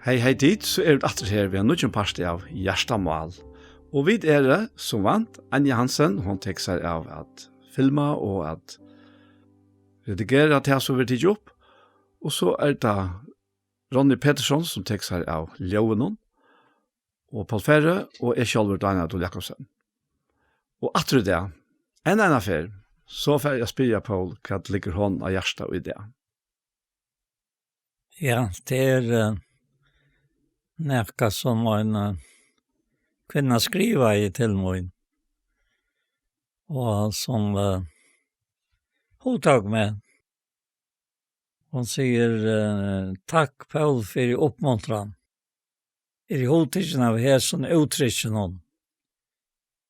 Hei dit, så det atter her vi har nødvendig parst av Gjerstamål. Og vi det, som vant, Anja Hansen, hun tek seg av at filma og at redigere til så vi tidlig opp. Og så det Ronny Petersson som tek seg av Ljøvenon, og Paul Ferre, og jeg selv Daniel Adol Jakobsen. Og atter det, en affær, så får jeg spille på hva det ligger hånd av Gjersta og det. Ja, det nekka som en kvinna skriva i til mig. Og som hotag med. Hon sier takk Paul for oppmuntran. I hotisjen av hæson uttrykken hon.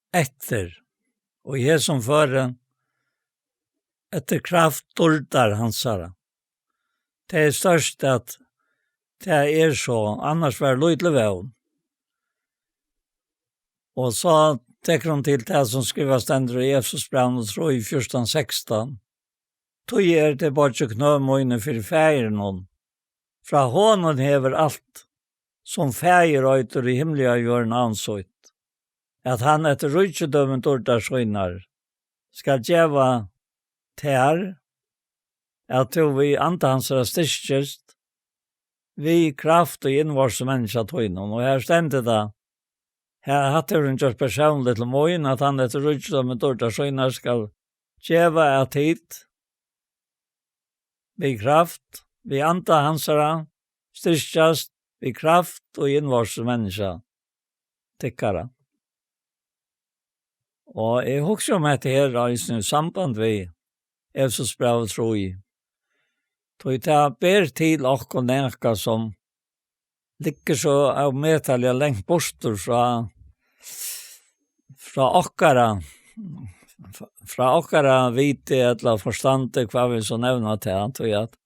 Etter. Og hæson føren etter kraft dordar hansara. Det størst at det så, annars var løydelig vevn. Og så tekker hun til det som skriver stender i Efesos brev og tro i 14:16. Tog det bare knømøyne for feiren hon. Fra hånden hever alt, som feir øyter i himmelige gjøren ansøyt. At han etter rydtjedømmen dårdar søgnar, skal djeva ter, at vi anta hans styrkest, vi kraft og innvars menneska tøynen. Og her stendte det, her hadde hun gjort personlig til mågen, at han etter rydtjedømmen dårdar søgnar skal djeva at hit, vi kraft, vi anta hansara, styrkast, vi kraft og innvars menneska tikkara. Og jeg husker om dette her i samband vi Efesos brev og tro i. Tog det ber til okkur nekka som ligger så av metalja lengt borster fra okkara vite eller forstande hva vi så nevna til, tog at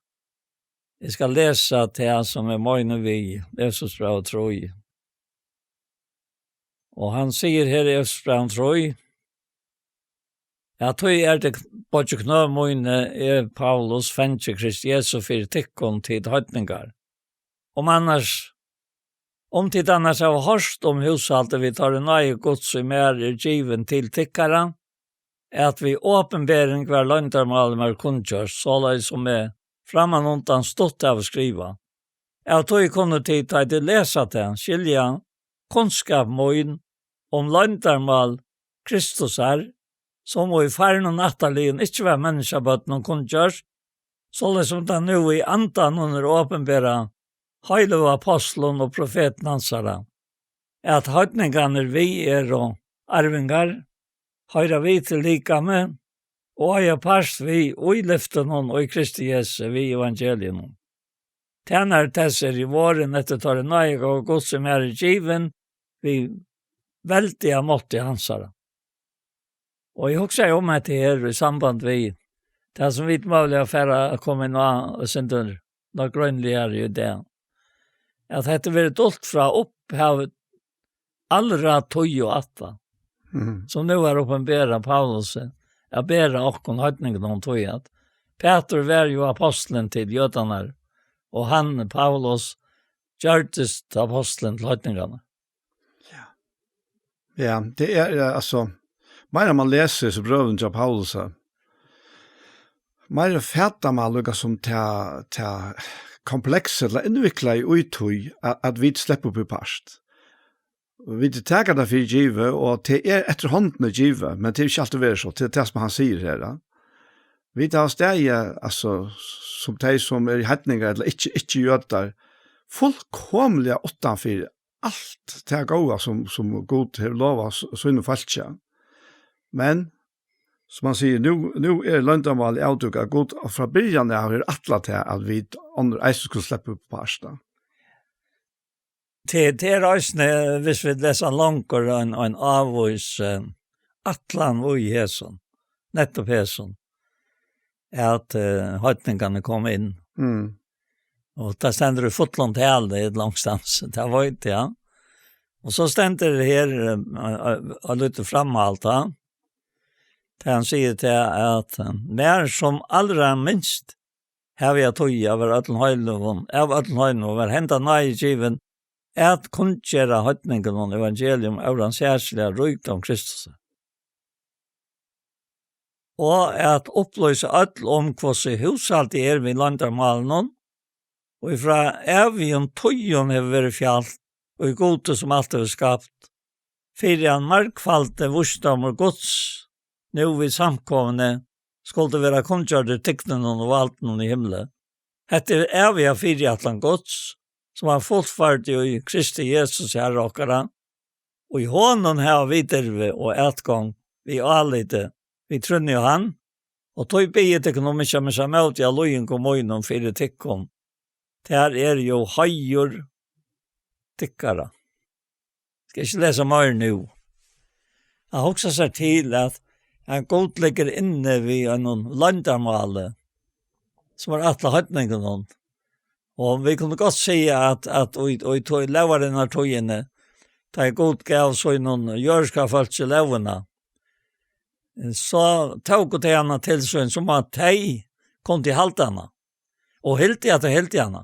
jeg skal lese til som møyne vi Efesos brev og tro i. Og han sier her i Efesos brev og tro i, ja, tog det både knømøyne Paulus fengt Krist Jesu for tikkon tid høytningar. Om tid annars har hørst om husalte vi tar en nøye gods og mer given til tikkara, at vi åpenbering hver løgntarmal med kundkjørs, så som framan undan stått av å skriva. Jeg tog kunne tid til å lese til, skilja, kunnskap møyn om løgntarmal Kristus som i faren og nattalien ikke var menneskebøtt noen kundkjørs, så som det nå i antan under åpenbæra høyde av apostlen og profeten hansara. At høytningene vi og arvingar, høyre vi til likame, og jeg parst vi og i lyften og i Kristi Jesu, vi evangelien. Tjener tesser i våren etter tar en nøye og god som given, vi veldig av mått i hansara. Og jeg husker om dette her i samband vi, det som vi mulig affæra komme nå og synder, da grønnlig jo det. At dette vil dolt fra opphavet allra tog og atta, som nå åpenbæra Paulus, jeg bæra okkon høytningen om tog at Peter var jo apostelen til jødene, og han, Paulus, gjørtest apostelen til høytningene. Ja, det altså, mer man leser så brøven til Paulus, mer fæta man lukka som til komplekset, eller innvikla i uttøy, at vi slipper opp i parst. Vi tager det for givet, og det etter håndene givet, men det ikke alltid være så, det det som han sier her. Vi tar steg, altså, som de som i hetninger, eller ikke gjør det, fullkomlig utenfor alt det gode som God har lovet sånne falskje. Men, som han sier, nå løndamal i avduk av God, og fra byrjan har atla til at vi andre eisen skulle slippe på parsta. Det reisende, hvis vi leser langer en avvis atlan og i Heson, nettopp Heson, at høytningene kom inn. Og det stender i fotland til det langstans, det var ikke, ja. Og så stender det her, og lytter frem alt, ja. Det han sier til at nær som allra minst Här vi tog över ödlen höjlövån, av ödlen höjlövån, var hända najgiven, att kunnkjera höjtningen om evangelium av den särskilda rykdom Kristus. Og at oppløse ödl om hvordan hushalt vi landarmalen, og fra evig tøyen har vært fjalt, og i gode som alt har skapt, fyrir han markfalte vursdom og gods, nu vid samkomne, skulle være kunnkjørte tikkene og valten i himmelen. Hette evig fyrir atlan gods, som har fullferdig i Kristi Jesus herre okkara, og i hånden har vi derve og etgång vi alite, vi trunner jo han, og tog beget ekonomiska med seg møte av lojen kom øyne fyrir tikkom. Der jo høyur tikkara. Skal ikke lese mer nu. Han hoksa seg til at han godt ligger inne vid en landarmale, som var atle høytningen. Og vi kunne godt si at og tog leveren av togene, da jeg godt gav så noen jørska folk til leverne, så tog det henne til sånn som at de kom til haltene, og helt at det helt henne.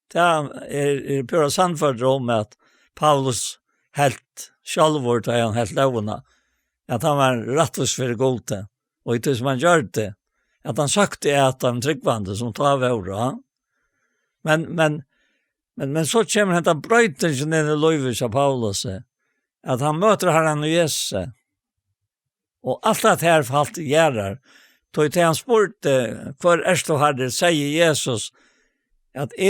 Det pura sannført om at Paulus helt sjálvor da han helt levende, at han var rettvis for gode, og i det som han gjør det, at han søkte at han tryggvande som tar våre. Men så kommer han til brøytingen inn i Løyvis av Paulus, at han møter Herren og Jesus, og alt det her falt gjerrar, tog til han spurte, hvor du herre, sier Jesus, at i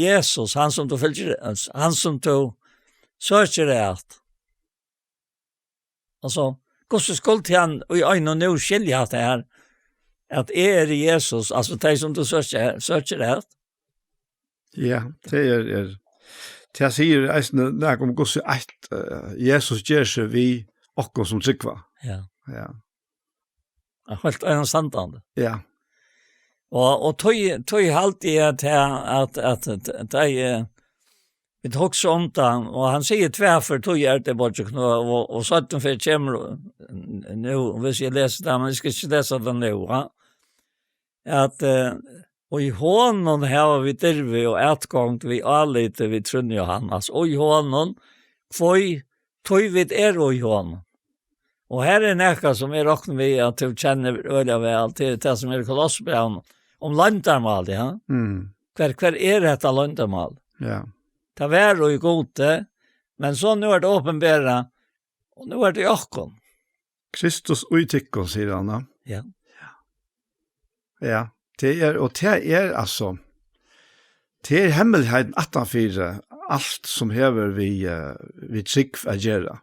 Jesus, han som du følger, han som du søker det at. Altså, hvordan skulle til han, og i øynene nå skilje at det her, at i Jesus, altså de som du søker det at? Ja, det det sier eisne, det om hvordan Jesus gjør seg vi okko som tryggva. Ja. Ja. Helt en sandande. Ja. Og tog alltid at vi tog så om det, og han sier tverfor tog det bort, og så at den for kommer nu, hvis jeg leser det, men jeg skal ikke lese det nu, at og i hånden har vi derve og etgångt vi alite vi trunner Johannes, og i hånden tog vi og i hånden. Og her nekka som råkner vi at du kjenner øyla vel til det som Kolossbrevet om landarmal, ja. Hver dette landarmal? Ja. Det var jo gode, men så nu det åpenbæra, og nu det okkon. Kristus uitikko, sier han da. Ja. Ja, det altså, det hemmeligheten 18-4, alt som hever vi trygg å gjøre.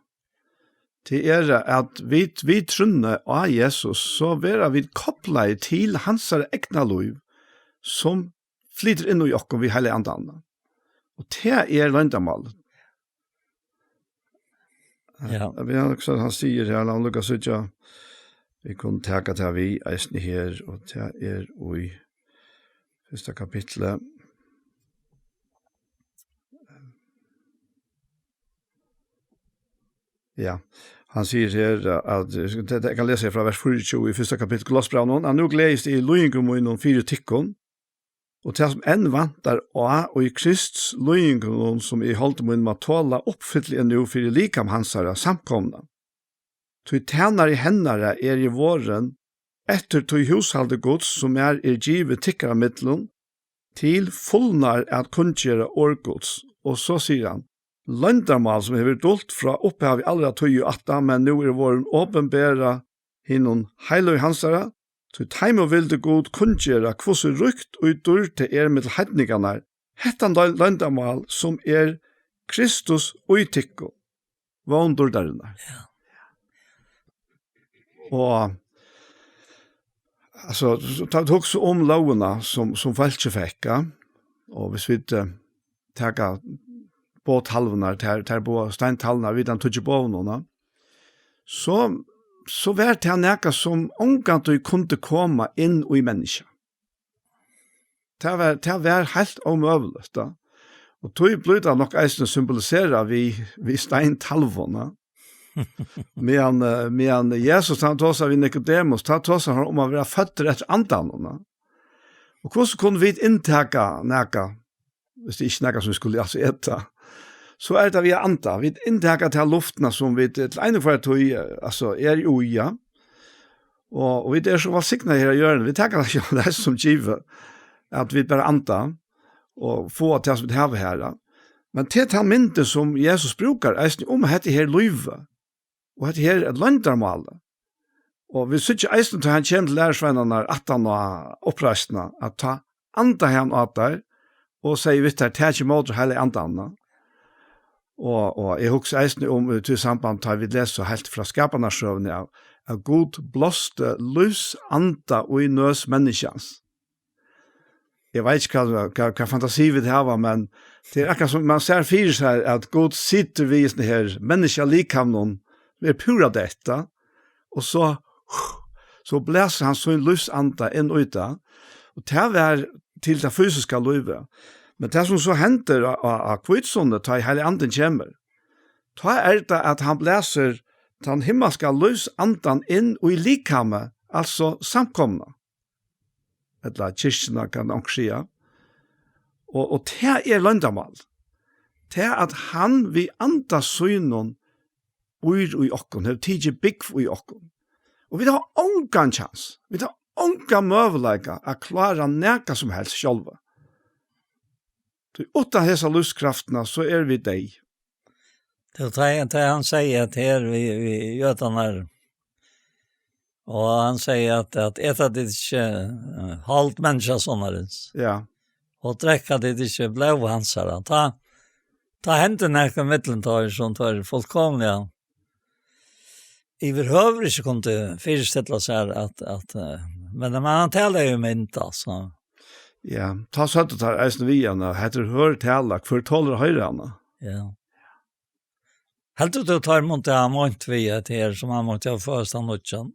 Det at vi trunner av Jesus, så vera vi kopplet til hans egna liv, som flyter inn i okken vi hele andan. Og det landamal. Ja. Vi har også, han sier her, han lukkar sutja, vi kunne teka til vi eisne her, og det i første kapitlet. Ja, han sier her at, jeg kan lese fra vers 24 i første kapittel Kolossbrevet, han nå gledes i løyingum og innom 4 tikkon, og til som enn vantar og i Krists løyingum som i holdt mun med tåla oppfyllelig enn jo for likam hansara samkomna. Tui tænar i hennare i våren, etter tui hushalde gods som givet tikkara mittlun, til fullnar at kunngjera årgods, og så sier han, landarmal som hever dolt fra opphav i allra tøy og atta, men nu våren åpenbæra hinnon heiløy hansara, så teimo vilde god kunngjera kvose rykt og dørte mittel heidningarnar, hettan landarmal som Kristus uitikko, vondordarinnar. Ja. Og altså, det også om lovene som falske fekka, og hvis vi tega båthalvene, ter på steintalene, vi den tog ikke på noen, så var det nekka som omgant du kunne komme inn i menneska. Det var helt omøvelig, da. Og tog ble det nok eisende symbolisere vi steintalvene, men Jesus han tåsar vi Nicodemus, han tåsar han om å være født etter andan. Och hur kunde vi intaka näka, hvis det inte näka som vi skulle alltså äta, så är det vi anta. Vi intaka till luften som vi till en för att alltså är ju ja. Och vi det så var signa här gör vi tar ju det som giver att vi bara anta och få att oss vi har här. Men det han mynte som Jesus brukar är om att det här löva. Och att det här är landarmal. Och vi sitter eisen till han kjent lærersvennerne at han var opprestene, at ta anta han at der, og sier vitt her, ta ikke måte hele andanna. Og jeg husker eisen om til samband, ta vi leser helt fra skaparnarsøvne av god blåste lys anda og i nøs menneskjans. Jeg vet ikke hva fantasi vi det var, men det er akkurat som man ser fyrir seg at god sitter vi i sånne her menneska likhavnen, vi er pura detta, og så bläser han så en lysanda inn ut da, og det var til det fysiska livet. Men det som så henter av kvitsåndet, da i hele anden kommer, da er det at han bläser den himmelska lysandan inn og i likhamme, altså samkomna. Eller kyrkjena kan også si. Og det er landamal. Det er at han vi anda synon ur i okkon, har tidlig bygg i okkon. Og vi har ongan chans, vi har ongan møvelega a klara neka som helst sjálva. Utan hesa lustkrafterna så er vi deg. Det han säger att här vi gör den här. Och han säger att äta det inte halt människa sånarens. Ja. Och dräcka det inte blev hansara. Ta hände näka mittelntag som tar fullkomliga. Överhuvud inte kunde förställa sig att men man talar ju med inte alltså. Ja, ta så att ta ästen vi igen heter hör tala för talar höjrarna. Ja. Helt du tar mot det mot vi att här som han måste ha första notchen.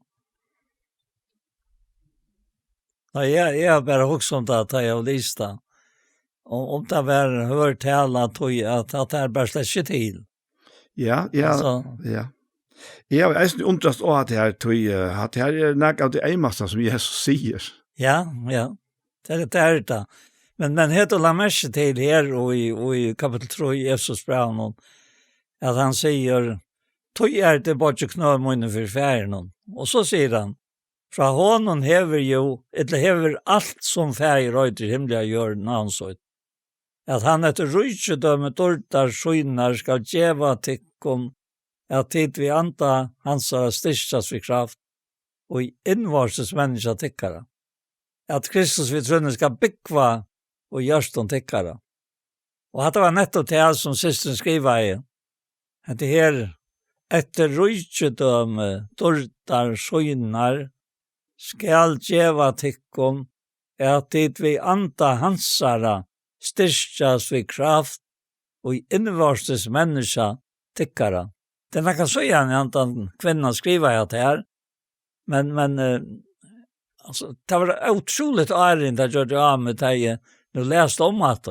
Nej, jag bara också om att jag lista. Om det var hör tala att det är bara släckt till. Ja. Alltså, ja. Jag är inte undrast att det här tog att det här är något av det ejmasta som Jesus säger. Ja. Det är det. Men heter la märke till här och i kapitel 3 i Jesus brev att han säger tog är det bara knö munnen för färden. Och så säger han fra honom hever ju eller hever allt som färg röjt i himliga gör nansåt. Att han efter rydsedöme tortar skynar ska djeva tikkon att tid vi anta hans styrstas vid kraft och i invarses människa tikkara. Att Kristus vid trunnen ska byggva och görston tikkara. Och att det var netto till allt som systern skriva i. Att det här efter rydsedöme tortar skynar skal djeva tikkon at dit vi anta hansara styrstjas vid kraft og i innvarstes människa tikkara. Det är kan säga en annan kvinna skriva jag det här. Men alltså det var otroligt ärligt att jag av med dig nu läste om att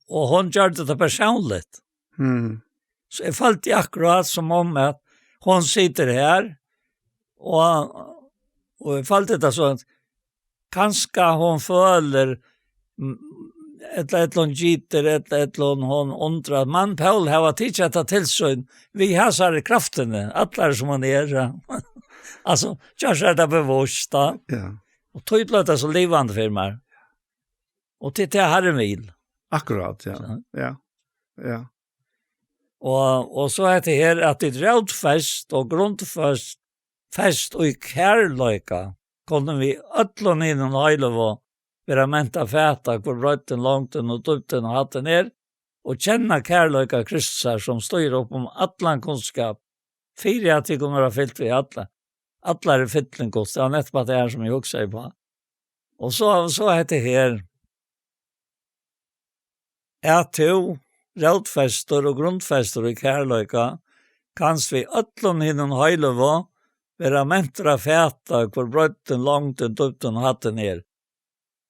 och hon gjorde det personligt. Så jag fallt akkurat som om att hon sitter här och jag fallt det så att kanske hon följer ett lån gitter ett lån hon undrar man Paul har teachat att tillsyn vi har så här krafterna alla som man är alltså just det bevosta Ja. och tydligt det så levande för mig och det Herren vill Akkurat, ja. Ja. och så är det här att det rådfäst och grundfäst fest och kärleka kunde vi ötlån in en hejlova vara menta fäta hvor bröten långt och dubten och hatten ner och känna kärleka Kristus som styr upp om allan kunskap fyra att det kommer att fyllt vi alla är fyllning kost det är nätt det här som jag också säger på och så är det här att to rådfäster och grundfäster i kärleka kanns vi ötlån in en hejlova vera mentra fäta hvor bröten långt och dubten och hatten ner.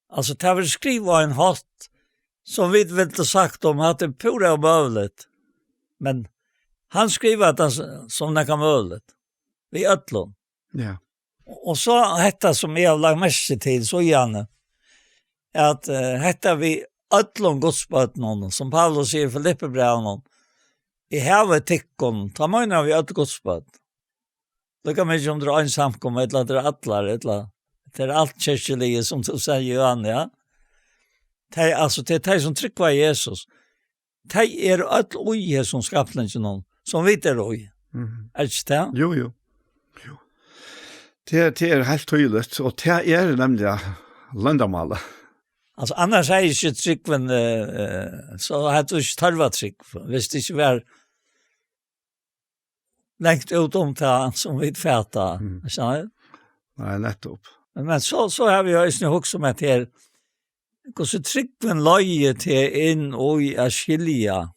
Alltså det var skriva en hatt som vi inte sagt om att det är pura och möjligt. Men han skriver att som det kan möjligt. Vi ötlån. Ja. Och så hetta som jag har lagt mest till så gärna att hetta vi öllon godsbötnon som Paulus säger i Filipperbrevet i havet tikkon ta menar vi öll godsböt. Det kan man inte om det är en samkommet eller det är atlar eller det är allt kyrkjelige som du säger Johan, ja. Det är alltså det som trycker Jesus. Det är öll oj som skapningen någon som vet det oj. Är det det? Jo. Det är helt tydligt, och det är nämligen löndamålet. Alltså annars är ju tryckven så hade du inte tarvat tryck. Hvis det inte var längt ut om det som vi fäta. Nej, nettopp. Men så har vi ju också också med det här. Så tryckven löje till in och i skilja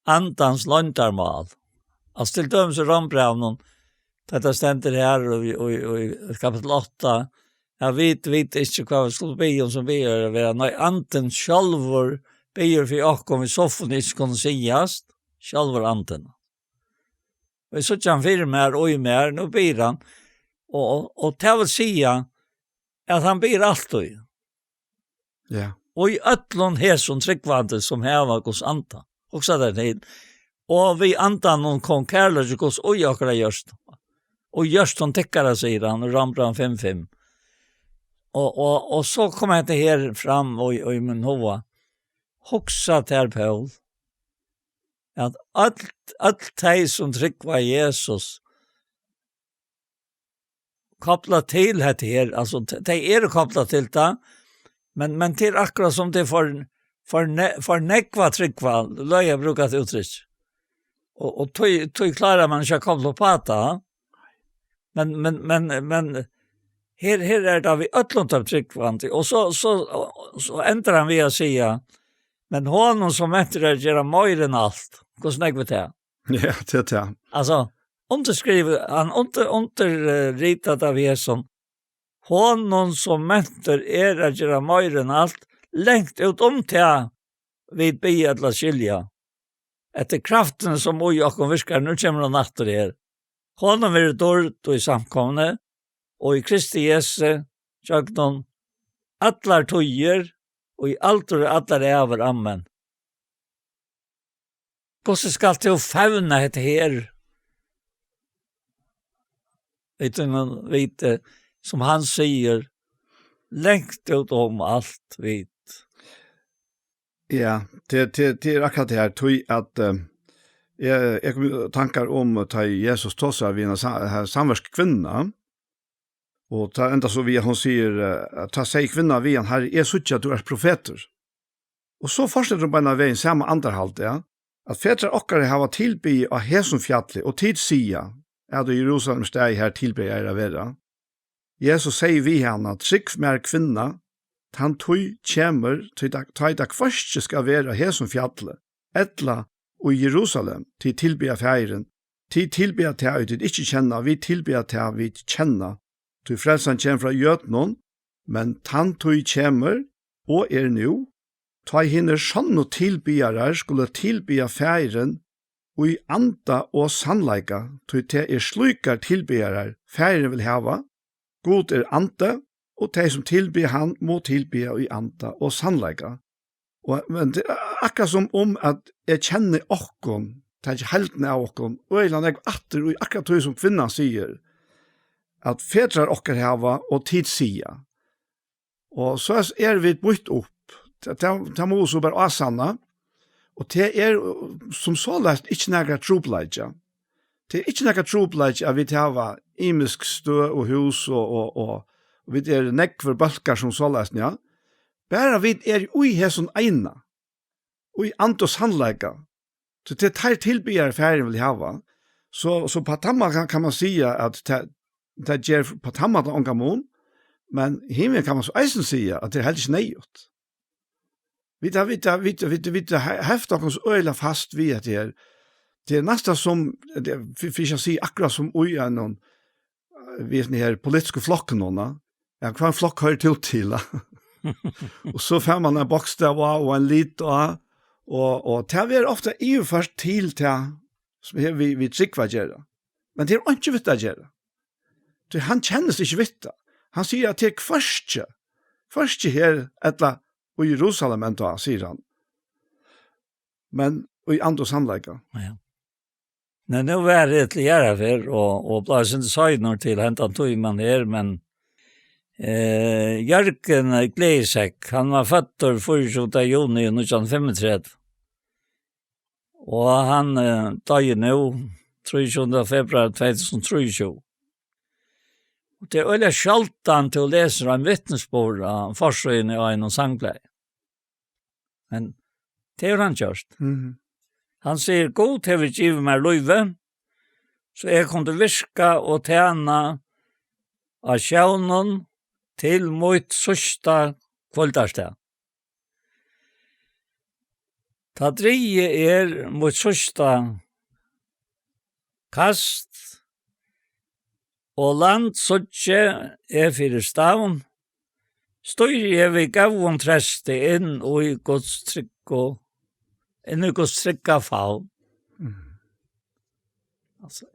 andans löndarmal. Alltså till döms och rambrevnen detta ständer här och i kapitel 8. Jag vet inte vad vi skulle be om som vi gör. När anten självor ber för oss om vi så får inte kunna sägas. Självor anten. Och så kan vi mer och mer. Nu ber han. Och det vill säga att han ber alltid. Ja. Och i ötlån här som tryckvande som här var hos anta. Också där tid. Och vi antar någon kom kärlek hos och jag kan görs. Och görs som täckare säger han. Och Rambran 5:5. Och så kommer jag det här fram och i min hova. Hoxa till Paul. Att allt det som tryckvar Jesus kopplat till det här. Alltså det är kopplat till det. Men till akkurat som det för nekva tryckvar. Löja brukar det uttryck. Och tog klarar man inte att koppla på det. Men Her är det vi ötlont av tryckvant. Och så ändrar han vi att säga, men honom som äntrar göra mer än allt. Hur snägg vi det? Ja, det är det. Alltså, han underritat av Jesus. Honom som äntrar att göra mer än allt. Längt ut om till vi ber att skilja. Efter kraften som Jakob viskar, nu kommer han efter det här. Honom är dåligt och i samkomne. Og i Kristi Jesu, tjøknon, atlar tøyer, og i alt og atlar over, amen. Hvordan skal det jo fevne dette her? Vet som han sier, lengt ut om alt, vet. Ja, det är akkurat det här, tog att jag kom tankar om att ta Jesus tossar vid en samversk kvinna. Och ta ända så hon säger ta sig kvinna vi han här är så att du är profeter. Och så fortsätter de på en väg samma andra halt ja. Att fädrar okkar har tillbe av Hesum fjället och tid sia är det Jerusalem steg här tillbe era vera. Jesus säger vi henne att tryck mer kvinna han tog kommer till att först ska vara Hesum fjället ettla och Jerusalem till tillbe färden till tillbe till att inte känna vi tillbe till att vi känna. Tu frelsan kjem fra jötnon, men han tog kjemmer, og nu, ta hinner sann og tilbyarar skulle tilbya færen, og i anda og sannleika, tu te slukar tilbyarar færen vil hava, god anda, og te som tilbya han må tilbya i anda og sannleika. Men det akkurat som om at jeg kjenner okkon, det er ikke helten av okkon, og jeg lander atter, og akkurat det som kvinnan sier, at fedrar okkar hava og tid sia. Og så vi bytt opp. Det må så bare asanna. Og det som så lest ikke nægra trobladja. Det ikke nægra trobladja at vi hava imisk stø og hus og vi nekver balkar som så lest, ja. Bare vi ui hesson eina. Ui antos handleika. Så det tar tilbyr færen vil hava. Så på tamma kan man sia at det gjør på tammata ångamon, men himmelen kan man så eisen sige at det er helt ikke nøyot. Vi hefter oss øyla fast vi at det er nesten som, for ikke å si akkurat som øya noen, vi er her politiske flokken noen, ja, hva en flokk hører til, og så får man en bokstav og en lit og det er ofte i først til som vi trykker gjøre, men det er ikke vitt å gjøre. Han kjennes ikke vitt. Han sier at det først her, etla, og i Jerusalem enda, sier han. Men, og i andre sannleika. Ja. Men nu var det till göra för och plats designer till hentan tog man här men Jörgen Gleisek han var född 4 juni 1935 och han dog nu 3 februari 2023. Och det är väldigt sjaltan till att läsa en vittnesbord av forsøyene av en sangplay. Men det har han gjort. Han sier, god har vi givet meg løyve, så jeg kunne virka og tjene av sjøvnen til mot sørste kvöldarsdag. Ta dreie mot sørste kast, og land sørste fyrir stavn, stod vi gav treste inn og i Guds trygg og inn i Guds trygga fall. Alltså,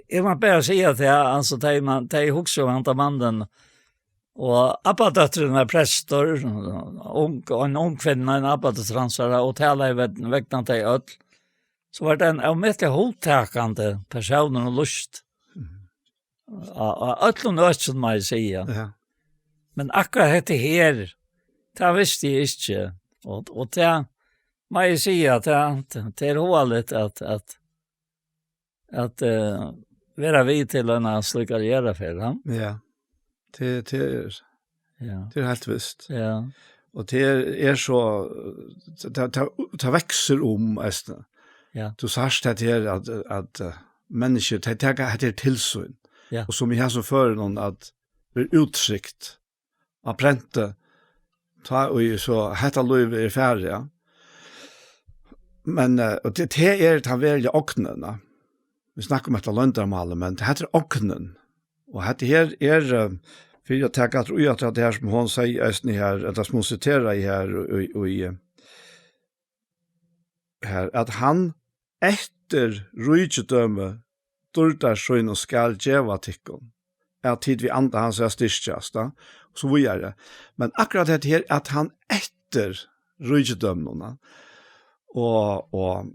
jag må bara säga till alltså de huxar om han mannen och abbatdöttren är präster en ung kvinna en abbatdötteransare och tala i vägnan till öll så var det en avmättlig hotakande personer och lust öll och öll man säga Ja. men akkurat det här det visste jag inte och det man jag säga att det är hålligt att vara vid till en slik karriär för han. Ja. Det är helt visst. Ja. Och det är så det växer ästen. Ja. Du sagst det här att människor det tillsyn. Ja. Och som vi har så för någon att bli uttryckt av pränte ta och så hetta löv är färdiga. Men och det är att han välja oknarna. Vi snackar om ett löndarmal men det heter oknen. Och det här är för jag tänker att det här som hon säger är ni här att som citerar i här och i här att han efter rujtdöme dårdar sjön och skall geva tikkon. Är tid vi andra hans är styrkast så vi är det. Men akkurat det här att han efter rujtdömena och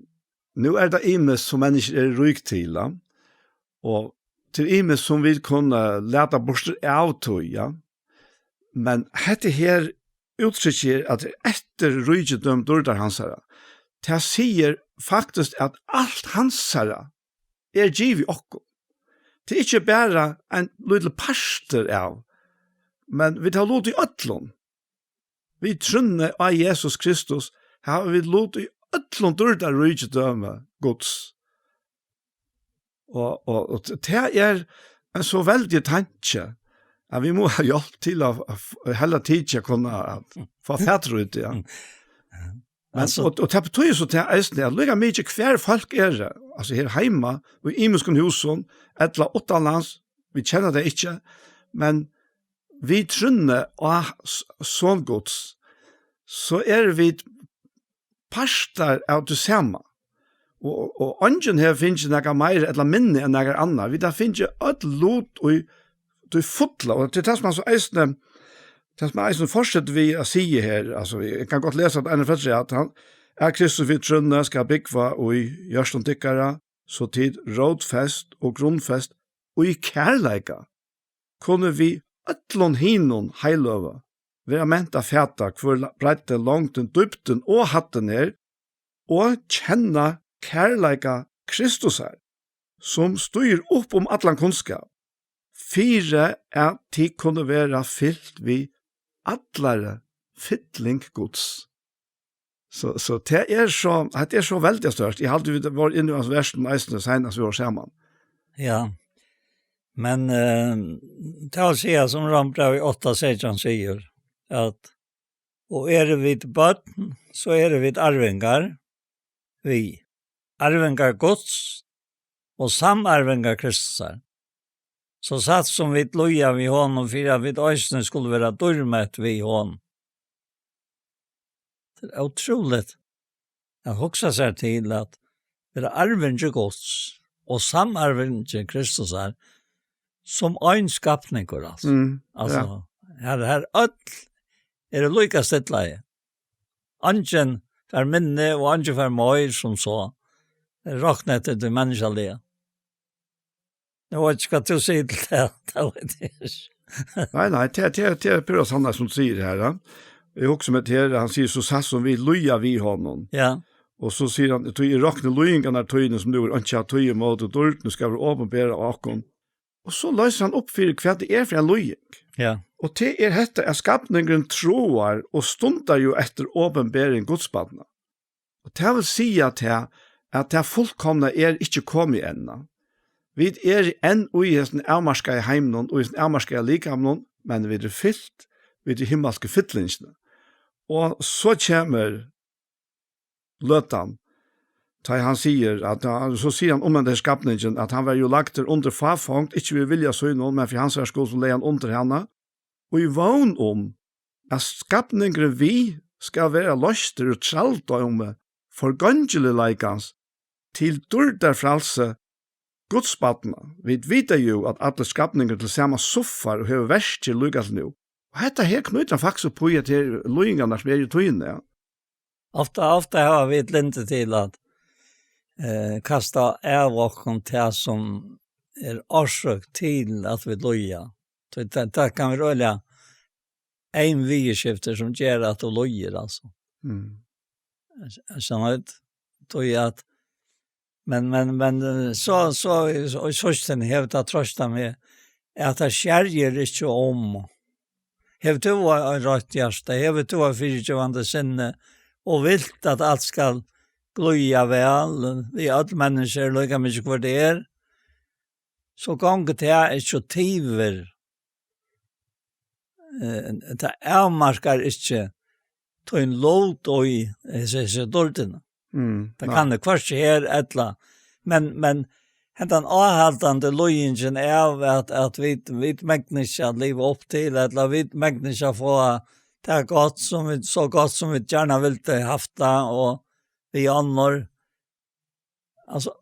nu är det imes som människor är rykt till och till imes som vill kunna läta bort av ja. Men det här uttrycker att efter rujtdöm dårdar hans här det säger faktiskt att allt hans här är givet och det är inte bara en liten pastor av men vi tar låt i ötlån vi trunne av Jesus Kristus har vi låt i ötlån dörda rujtdöme Guds och det är en så väldigt tanke att vi må ha hjälp till att hela tiden kunna få färdre ut ja. Men och det betyder så till att det ligger mycket kvar folk är alltså här hemma och i muskon husen eller åtlands vi känner det inte men vi trunne och sån Guds så är vi pastor av det samma och ungen här finns det några mer eller minne än några andra vi där finns ju ett lot och du fotla och det tas man så ästne tas man ästne fortsätter vi att säga här alltså jag kan gott läsa att en för att han är Kristus vid trunna ska bygga och i görston tyckara så tid rådfäst och grundfäst och i kärleka kunde vi ötlon hinon heilöva vera menta fäta kvar bredde långt den dybden och hatten her och känna kärleka Kristus här som styr upp om allan kunskap fire at de kunne være fyllt vi allare fytling Guds. Så det er så veldig størst. Jeg hadde vært inne i versen meistene senest vi var sammen. Ja, men det å si som Rambra i 8:16 sier, at og er det vid bøtten, så er det vid arvingar, vi arvingar Guds, og samarvingar Kristusar. Så satt som vi loja vid honom, for at vi øysene skulle være dormet vid honom. Det er utroligt at hoksa seg til at det er arvingar Guds, og samarvingar Kristusar, som en skapninger, altså. Altså, her öll det lika stettleie. Angen for minne og angen for møyr som så. Råknet til det menneskelige. Jeg vet ikke hva du sier til det. Nei, det er Pyrra Sanna som sier det her. Jeg også med det han sier så satt som vi loja vi honom. Ja. Og så sier han, «Tøy råkne lojingarna tøyene som du er ikke har tøy mot og dårten skal være åpenbære akon». Og så løser han opp for hva det er for en lojing. Ja. Og det er dette at skapningen troar og stundar jo etter åpenbæring godspadna. Og det vil si at det fullkomna er ikke kommet ennå. Vi er enn ui hesten avmarska i heimnon, ui hesten avmarska i likamnon, men vi er fyllt, vi er himmelske fylllingsene. Og så kommer løtan, da han sier, så sier han om den skapningen, at han var jo lagt under fafongt, ikke vi vilja så noen, men for hans skuld så leie han under henne, og i vogn om at skapningen vi skal være løster og tralt om forgangelig leikans til dårdar fralse Gudspadna. Vi vet jo at alle skapninger til samme soffar og hever verst til lykkes nå. Og dette her knyter faktisk på at det er løyingene som er i tøyene. Ja. Ofte har vi et linte til at kasta av åkken til som er årsøk til at vi løyer. Det kan vi rølle en vigeskifter som gjør at du løyer, altså. Sånn at Men så den hevda trøsta med at det skjerger ikke om. Hev du en rødt hjerte, hev du en fyrtjøvende sinne, og vilt at alt skal gløya vel, vi alle mennesker lykker mye hvor det er, så ganger det ikke tiver. Det avmarker ikke til en låt og i disse dårdene. Det kan det kvarst her etla. Men hentan avhaltande løyingen er at vi mekniska liv opp til, etla vi mekniska få det godt så godt som vi gjerne ville hafta, og vi annor. Altså,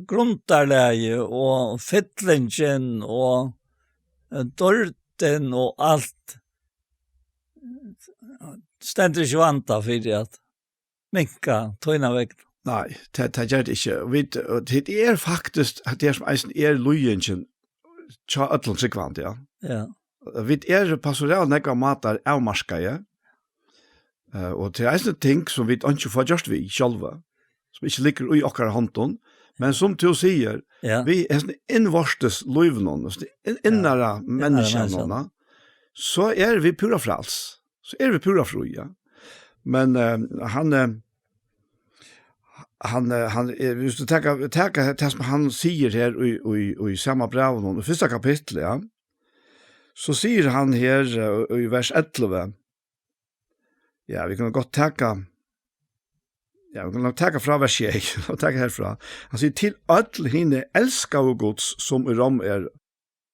grundarleie og fytlingen og dørten og alt stendur ikke vanta fyrir at minka tøyna vekt. Nei, det gjør det ikke. Det er faktisk at det som eisen er løyingen tja ødlom sikvant, ja. Ja. Vi er pastorell nekva matar avmarska, ja. Og det er eisen ting som vi ikke får gjort vi sjálva, som ikke ligger i okkar håndton, men som du sier, vi er innvarstes løyvnån, innara menneskene, så er vi pura frals. Så er vi pura fru, ja. Men han hvis du tenker det som han sier her i samme brev i første kapittel, ja, så sier han her i vers 11, ja, vi kan godt tenke fra vers 6, og tenke herfra. Han sier, til alle henne elsker og gods som i rom er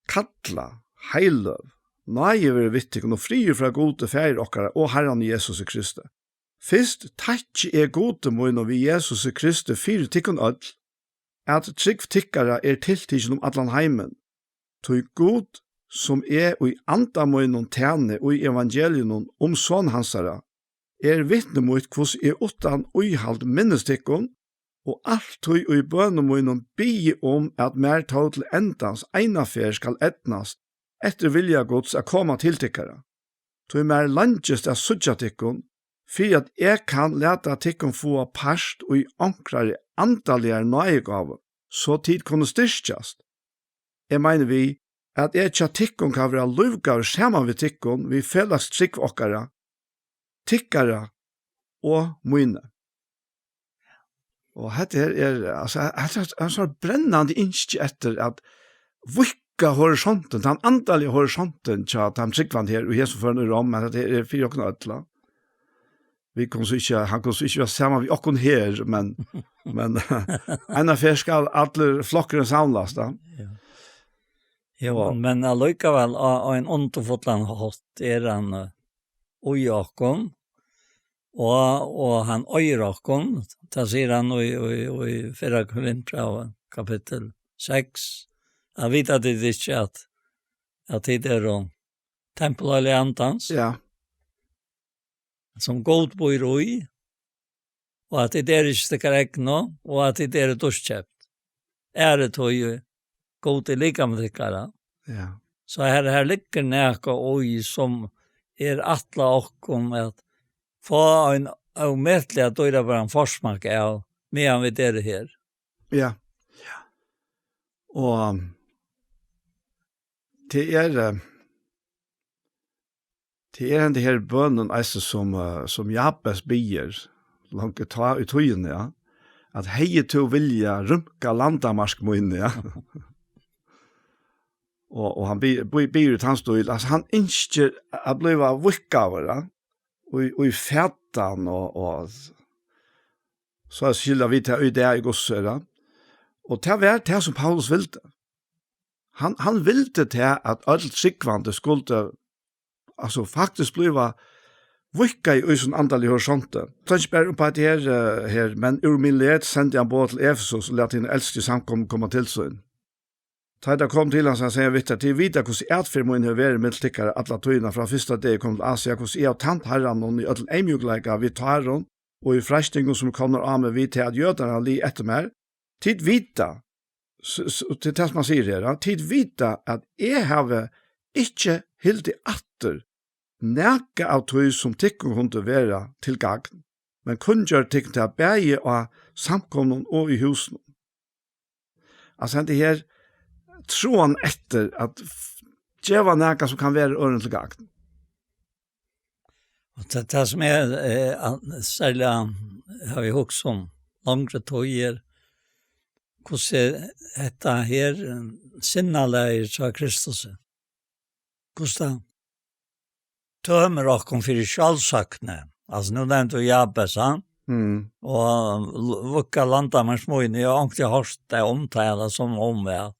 kattla, heiløv, nøye vittig og frie fra gode feir okkara og Herren Jesus Kristus. Fyrst takk gode mun og vi Jesus Kristus fyrir tikkun öll, at trygg tikkara tiltikkin allan heimen. Tøy god som og i andamun tjene og i evangelien sånn hansara, vittne mot hos utan uihald minnestikkun, og alt tøy og i bønemun bi at mer tog til endans einafer skal etnast, etter vilja gods koma til tikkara. Tøy mer langest sudja tikkun, for at jeg kan lete tikkun få parst og i ankrare antallige nøyegave, så tid kunne styrkjast. Jeg mener vi at jeg ikke tikkun kan være luvgaver saman vi tikkun, vi felles trygg okkara, tikkara og møyne. Og dette er en sånn brennande innskje etter at vikka horisonten, den antallige horisonten, at han tryggvand her, og Jesus fører noe om, men det er 4,8. Han kunne ikke være sammen med okken her, men en av skal alle flokkene samles da. Ja, men allikevel, av en underfotland hatt han oi okken, og han øyer okken, da sier han i 4 Korinthbrevet kapittel 6, Jag vet att det är inte att det är om tempelalliantans Ja. som god bor i och att det är inte stickar ägna och att det är dörstkäpt. Det tog ju god i lika med tyckare. Ja. Så här ligger näka oj som attla och om att få en omättlig att då är det bara en forsmak av medan vi det här. Ja. Ja. Och det är den här bönen alltså som Jabes bier långt ta ut höjen, ja. Att hej to vilja rumka landamarsk moin, ja. och han bier ut hans stil, alltså han önskar att bliva vuckavare och i fätan och så skilda vi till det i gossera. Och det var det som Paulus ville. Han ville till att allt sikvande skulle alltså faktiskt bliva vicka i sån andlig horisont. Tänk bara på att det här men ur millet sände han båt till Efesos och lät den äldste samkom komma till syn. Tada kom till hans och säger vet att det vita hur ätfirmoin har varit med stickare alla tøyna från första dag kom till Asia hur är tant herran och i all emjugleika vi tar hon och i frestingen som kommer av med vi till att jödarna li etter mer. Tid vita til det man sier her, tid vita at jeg har ikke helt i atter nækka av tøy som tikkun kunne være til gagn, men kun gjør tikkun til å bæge av samkomnen og i husen. Altså det her troen etter at djeva nækka som kan være øren til gagn. Det som særlig har vi også om langre tøyer, hvordan dette her sinneleier til Kristus. Hvordan tømer dere for sjálfsakne. Altså, nå nevnte vi Jabes, og vukka landa med småine, jeg har ikke hørt det omtale som om det.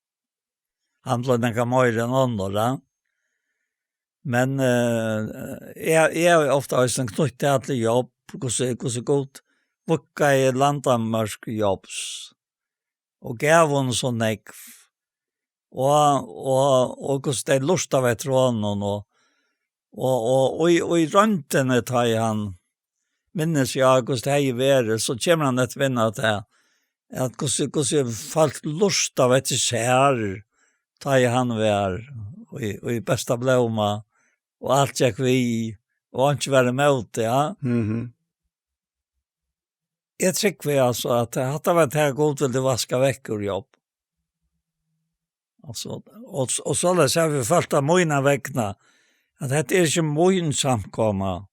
Han ble nekka mer enn andre. Men jeg er ofte også knyttet til jobb, hvordan godt vukka i landamersk jobbs. Og gav hon så nekv. Og hvordan det lust av etter honom, og i røntene tar han, minnes jeg hvordan det er vært, så kommer han et vinner til, at hvordan folk lust av etter sær, tar han vær, og i besta blåma, og alt gikk vi, og han ikke være med det, ja. Jeg tycker alltså att det hade varit här god vill det vaska veckor jobb. Alltså och så där så vi första månaden veckna att det är inte mån samkomma.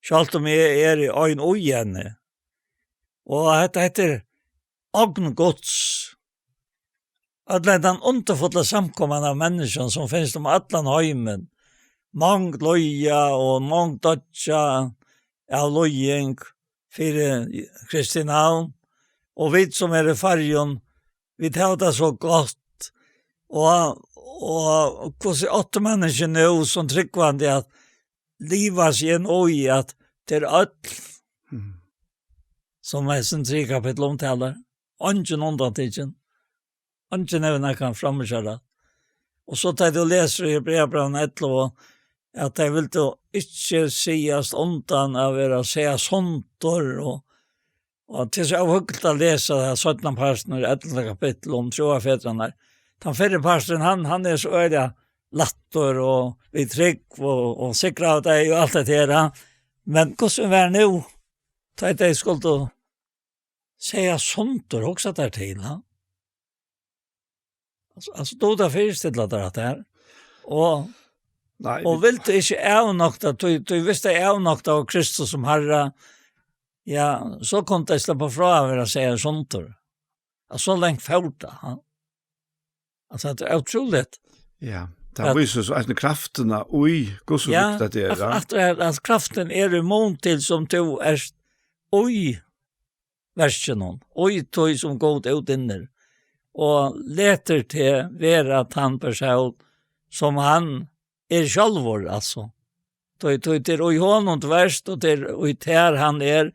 Skalt om är i en ojenne. Och det heter agn gods. Att den underfulla samkomman av människan som finns om allan heimen. Mång loja och mång dotcha av lojing. För Kristinavn och vi som är i färgen vi tar det så gott och hur åtta människor nu som tryckvande att livas i en oj att det är allt som är sen 3 kapitel omtalar ungen undantidgen ungen även kan framköra och så tar du läser i brevbreven 11 att det vill då inte sägas undan av att säga såntor och till så avhuggligt att läsa det här 17 parsten i 11 kapitel om troafedrarna. Den fjärde parsten, han är så öliga lattor och vi tryck och säkra av det och allt det här. Men hvordan var nu? Ta det skulle då säga såntor också där till. Alltså då där finns det att det här. Nei, og vil du ikke avnokta, du visste avnokta av Kristus som Herre, ja, så kom det slippe fra å være seg såntor. Så lenge fjorda. Altså, det er utroligt. Ja, det viser så at kraftene, oi, hvor så viktig det er. At kraften er imot til som du er, oi, versen, oi, tog som god ut inner, og leter til være at han person som han självor alltså. Det är i honom värst och det är där han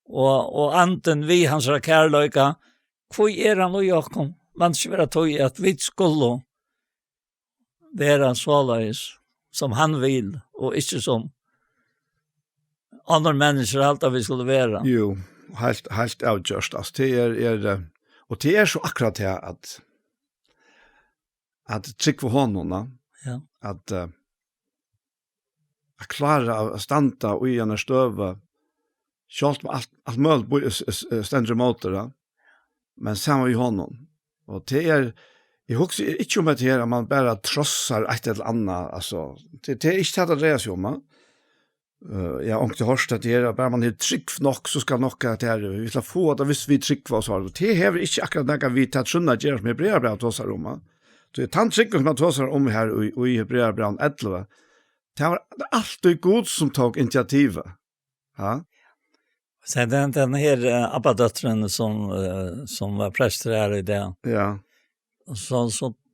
och anden vi hans kärlöka. Hvor han och Jakob? man ska vara tog att vi skulle vara således som han vill och inte som andra människor alltid vi skulle vara. Jo, helt avgjørst. Altså, og det er så akkurat det at trygg for hånden, Ja. at klare å standa i en støve, selv med alt mulig stendere måter, men sammen i hånden. Og det jeg husker ikke om det her, at man bare trossar et eller annet, altså, det er ikke det dreier seg om, jeg har ikke hørt at det er, bare man er trygg nok, så skal nok at det er, vi skal få det hvis vi er trygg for oss. Det har vi ikke akkurat noe vi tatt skjønne gjør som Hebreerbrevet tåser om. Så det er trygg som man tåser om her i Hebreerbrevet 11. Det var alltid god som tog initiativet. Ja. Så den här abbadöttren som var präster här i det. Ja.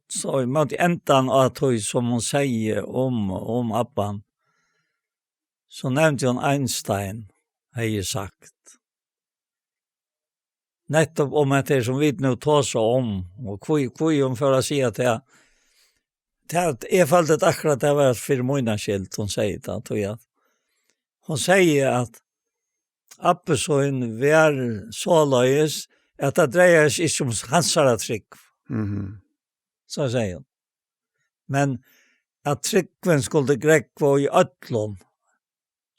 Så i måte ändan att hon som hon säger om abban. Så nämnde hon Einstein, har jag sagt. Nettopp om att det som vi nu tar så om. Och kvui om för att säga att det är fallet akkurat det var för månadsskilt hon säger det. Tror jag. Hon säger att Appesøyn var så løyes at det dreier seg ikke om hansara trygg. Så sier hun. Men at tryggven skulle grekva i ødlån,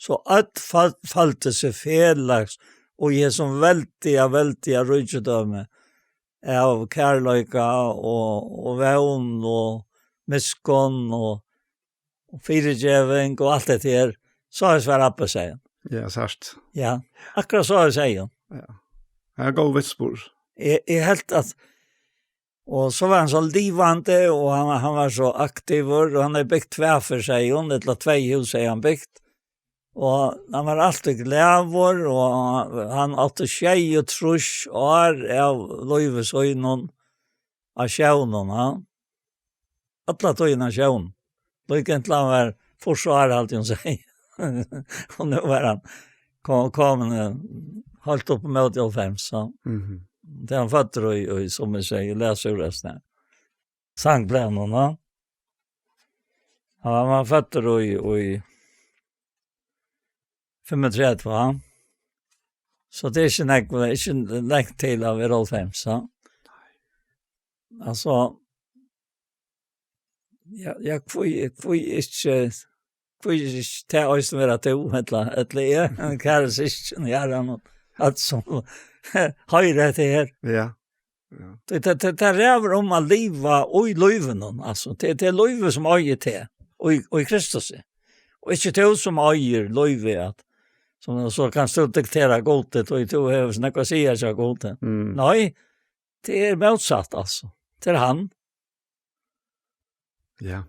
så ødt falte seg felags og jeg som veldige rydgjødømme av kærløyka og vevn og miskon og firegjeving og alt det her, så er det svar Appesøyn. Ja, sørst. Ja, akkurat så jeg sier. Ja. Jeg går vitspor. Jeg helt at, og så var han så livande, og han var så aktiv, og han har byggt tvær for seg, et eller 2 hus har han byggt, og han var alltid glævor, og han alltid tjej og trus, og av løyvesøynen av sjøvnen, ja. Alla tøyene av sjøvnen. Lykken til han var forsvar, alltid hun sier. Och nu var han kom halt upp med 85 så. Det han fattar och som jag säger läser resten. Sang blev någon va? Ja, man fattar och 35 va? Så det är inte längt till av 85 så. Alltså jag får inte det är också mer att det är kär syskon gärna att som höra det här. Ja. Det räver om att leva och i löven alltså det är löven som äger det och i Kristus. Och inte det som äger löven att som så kan stå diktera godet och i to har snacka säga så godet. Nej, det är motsatt alltså. Till han. Ja.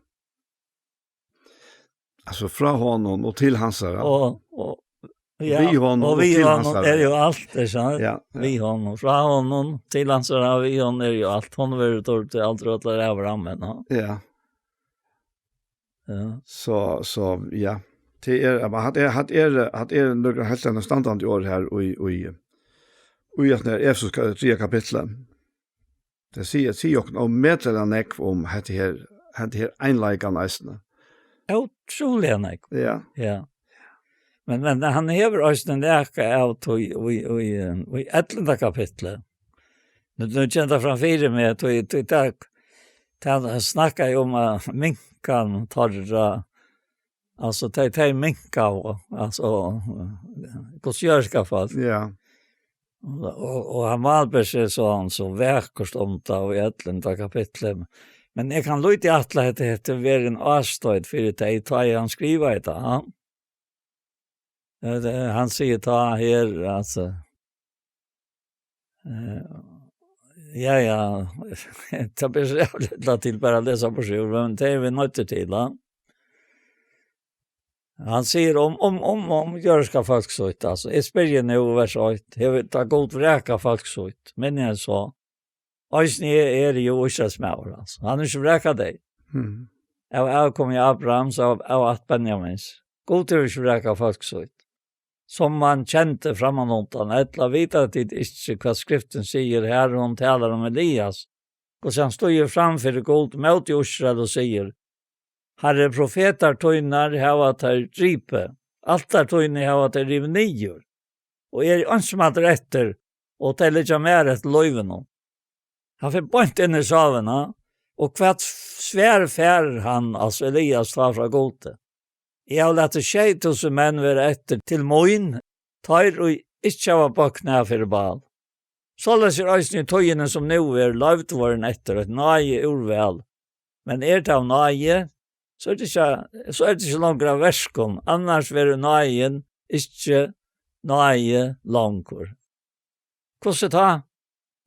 Alltså från honom och till hans här. Och ja, vi honom och till hans här. är ju allt det så. Ja. Vi honom från honom till hans här vi honom är ju allt. Hon var ute till allt råd där över rammen. Ja. Ja. Så ja. Det är hade några helt andra standard i år här och att när Efesos 3 kapitel. Det säger ju också om meddelarna om det här einleikan nästan. Otroligt nej. Ja. Ja. Men han hever också en läka av i 11 kapitlet. Nu kände fram fyra med att i dag han snackar ju om minkan tar alltså tar minka alltså kosjörska fall. Ja. Och han var så verkost om det i 11 kapitlet. Men jag kan lite i att det heter vara en avstöd för det tar han skriva det. Ja. Han säger ta här alltså. Ja. Det blir så till bara läsa på själv men det är vi nöjda till. Ja. Han säger om görska folk så ut alltså. Espeljen nu vers 8. Det tar god vräka folk så ut. Men jag sa Øysen er jo ikke smaur, altså. Han ikke vreka deg. Jeg kom i Abraham, så av at Benjamins. God til ikke vreka folk så ut. Som man kjente framanåntan, etla vita til ikke hva skriften sier her, hun taler om Elias. Och sen står ju framför god mot Israel och säger: Herre profeter tøynar hava tar dripe. Allt där tøyne hava tar riv nior. Och önsmatter efter och tälja mer ett löjven. Han fick bort in i saverna och kvart svär fär han, alltså Elias tar fra gode. Jeg har lett 2000 menn være etter til moin, tar og ikke var på knæ for bal. Så leser øyne i tøyene som nå lovt våren etter et nøye urvel. Men det av nøye, så det ikke langt av verskom, annars være nøyen ikke nøye langkor. Hvordan ta?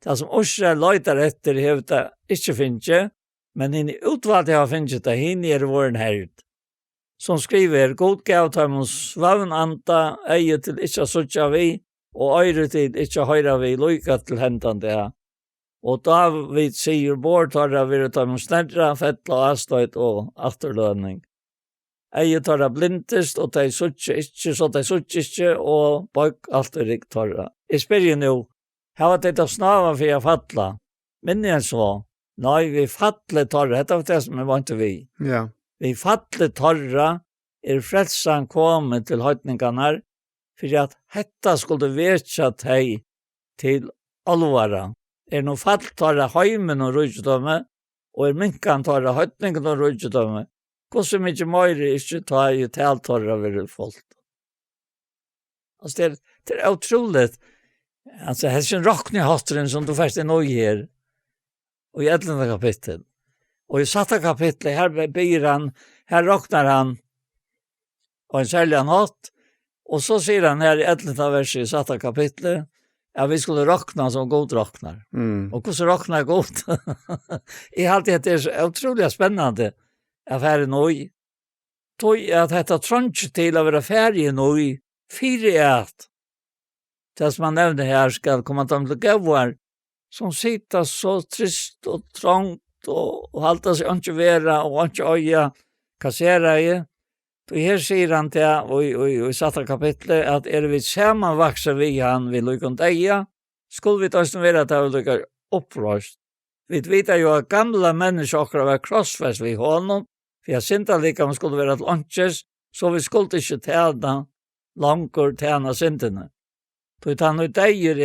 Det som Israel løyter etter, hevet det ikke finnes, men henne utvalgte har finnes det, henne våren herd. Som skriver, god gav til oss svavn anta, eie til ikke suttja vi, og øyre til ikke høyre vi, lykka til hendene det. Og David sier, bort har det vært om snedra, fettla, avstøyt og afterlønning. Eie tar det blindest, og de suttja ikke, så de suttja ikke, og bak alt er rikt tar det. Jeg spør jo nå, har det av snava for jeg fattla? Men jeg så, nei, vi fattler tar det, dette var det som jeg vant til vi. Ja. Vi fattler torra frelsan kommet til høytningarna, for at hetta skulle vetja teg til alvara. No fattler torra heimen og rujtdømme, og minkan torra høytningen og rujtdømme, hvordan mykje møyre ikke ta i taltorra ved folk. Altså, det er utroligt. Altså, det er en rockning-hostren som du først er nøy her, og i 11. kapittel. Og i satta kapitlet, her ber han, her råknar han, og en særlig han hatt, og så sier han her i 11. verset i satta kapitlet, ja, vi skulle råkna som god råknar. Og hvordan råknar god? Jeg har alltid det er utrolig spennende, affæren nøy. Tog at dette trångt til å være ferdig nøy, fire et. Det som man nevner her skal komme til gavvar, som sitter så trist og trångt, og halta seg ikke vera, og ikke øya, kassera i. Og her sier han til, og i satta kapitlet, at vi samanvaksa vi han, vi lukkon deia, skulle vi tøysten vera til å lukka opprøst. Vi vet jo at gamla mennesker var krossfest vi honom, for jeg synda lika man skulle vera til åndsjes, så vi skulle ikke tjena langkur tjena syndene. Så han og deier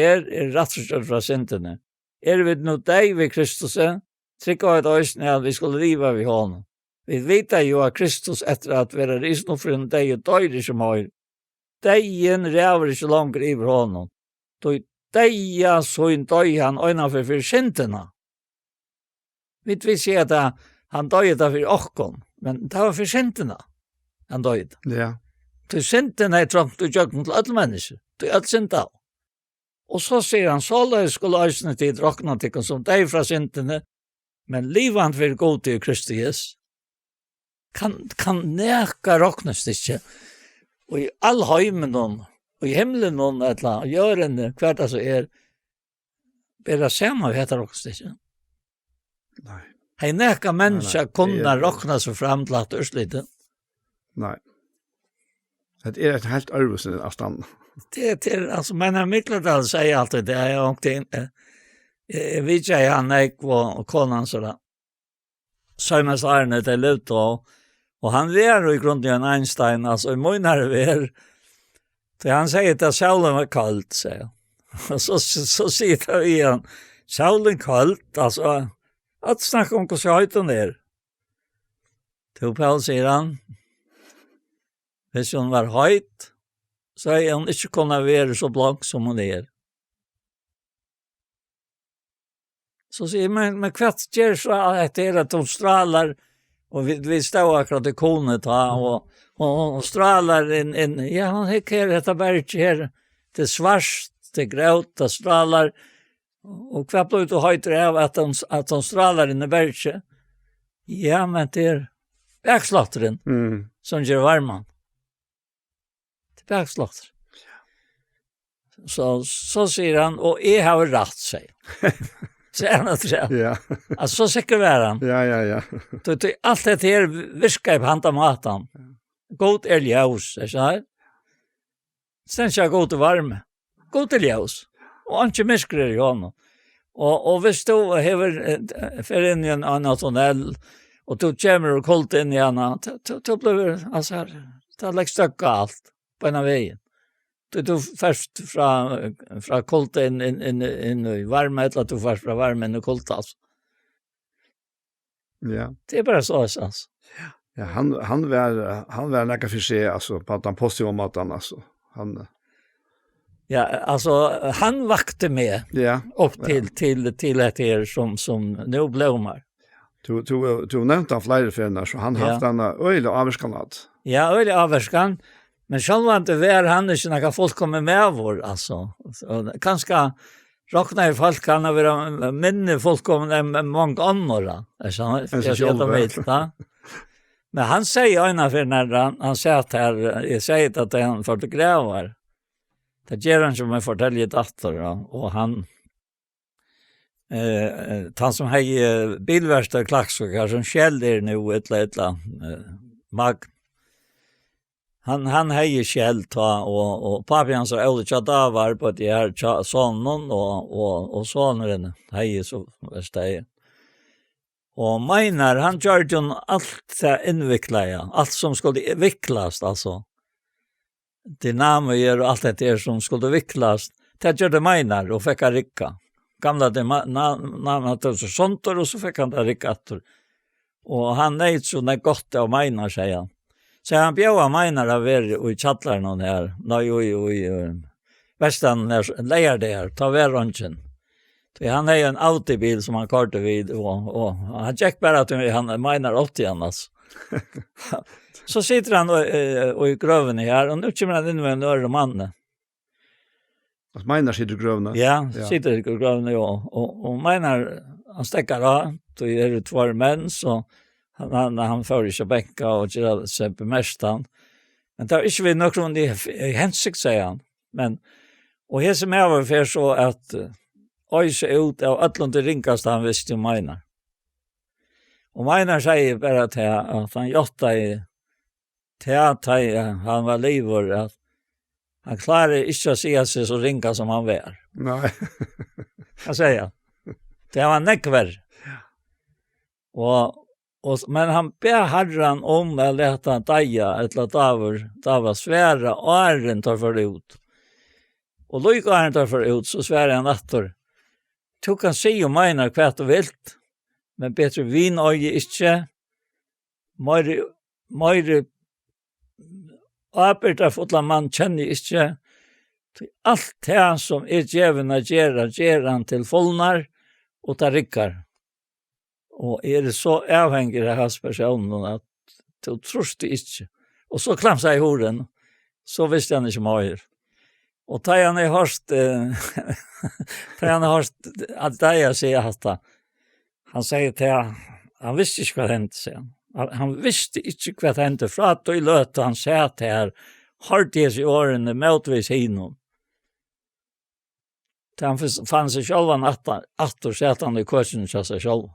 rettforstått fra syndene. Vi nå deir ved Kristuset, trykka et øyne at vi skulle riva vi honom. Vi vet jo at Kristus etter at vi er risen og frun deg og døyr ikke møyr. Deien ræver ikke langt i honom. Deia sånn døy han øynafør for syndene. Vi sier at han døyde for okkon, men det var for syndene han døyde. Ja. Til syndene trångt og jøkken til alle mennesker. Til alle syndene. Og så sier han, så skulle øyne tid råkna til som deg fra syndene, men livet vil gå til Kristus. Kan neka råknes ikke. Og i all heimen og i himmelen og gjørende, hver det så bare sammen vi heter råknes ikke. Nei. Hei neka mennesker kunne råkne seg frem til at urslite. Nei. Det et helt øvelse av stand. Det altså, men jeg Mikladal sier alltid det, jeg vet ikke han og konan sådär. Søymes Arne til Luto, og han var i grunden Einstein, altså i måneder var, så han sier at sjålen var kaldt, sier han. Og så sier det igjen, sjålen kaldt, altså, at snakke om hvordan høyt hun Til Paul sier han, hvis hun var høyt, så hun ikke kunne være så blank som hun Så sier men kvart gjør så at de stralar, og vi står akkurat i konet, og stralar inn, ja, han hikker dette berg her, det svart, det grøt, det stralar, og kvart blir du høyt av at de stralar inn i berget. Ja, men det bergslatteren som gjør varman. Det bergslatteren. Så sier han, og jeg har rett, sier Så han att Ja. Alltså så säker var han. Ja. Då allt det här viskar på handa matan. God ljus, så här. Sen ska gå till varme. God ljus. Och inte miskrer i honom. Och hvis du har för in i en annan tunnel och du kommer och kollt in i henne, då blir det alltså här, det läggs stöcka allt på en av vägen. Du först från kollt in i varme, eller du först från varme in i kollt alltså. Ja. Det är bara så alltså. Ja, han var näka för sig alltså på den positiva maten alltså. Han Ja, alltså han vakte med ja, upp till ett här som nu blommar. Du nämnde han flera förna så han haft en öle avskanat. Ja, öle avskan. Men själva inte var han inte några folk kommer med vår alltså. Kanske räkna i folk kan vara minne folk kommer än många andra. Alltså jag vet va. Men han säger ena för när han säger här jag säger att han fotografer. Det ger han som en fortäljer dator och han han som har bilverkstad klacksokar som skäller nu ett mag. Han har skäll ta och pappa han så olika dagar på det här sonen och sonen har så steg. Och menar han gör ju allt invecklat allt som skulle vicklas alltså. Dynamier och allt det där som skulle vicklas. Det gör det menar och fick ricka. Gamla det namnet så sånt och så fick han det rickator. Och han nej så när gott av menar säger han. Så han bjöd menar av i chattlaren och här. Nej i västan när lejer där ta värronchen. Han är en autobil som han karte vid och han check bara att han menar 80 annars. Så sitter han och i gröven här och nu kommer han in med en öre man. Att menar sitter i gröven? Ja, sitter i gröven och menar han stäcker av. Då är det två män så han får inte bänka och gör sig bemästan. Men det är inte vi någon i hänsikt säger han. Men och här som är överför så att oj så ut av Atlant ringkast han visste menar. Och menar säger bara att han jotta i han var livor att han klarar inte att se sig så ringa som han var. Nej. Jag säger. Det var nekver. Men han ber Herren om att leta daja eller davar svära åren tar för ut. Och då gick åren tar för ut så svära han attor. Du kan se och menar kvart och vilt. Men bättre vin och inte. Mer arbetar fotla man känner inte. Allt det som djävulen ger han till fullnar och tar rickar. Och det så avhängig av hans person att du tror det inte. Och så klamsar i horden. Så visste han inte mer. Och tar han i hörst att det jag säger att han säger till han visste inte vad hände sen. Han visste inte vad hände för att då i löt han säger att här har det i åren motvis hinom. Han fann sig själv en attor sätt han i kursen till sig själv.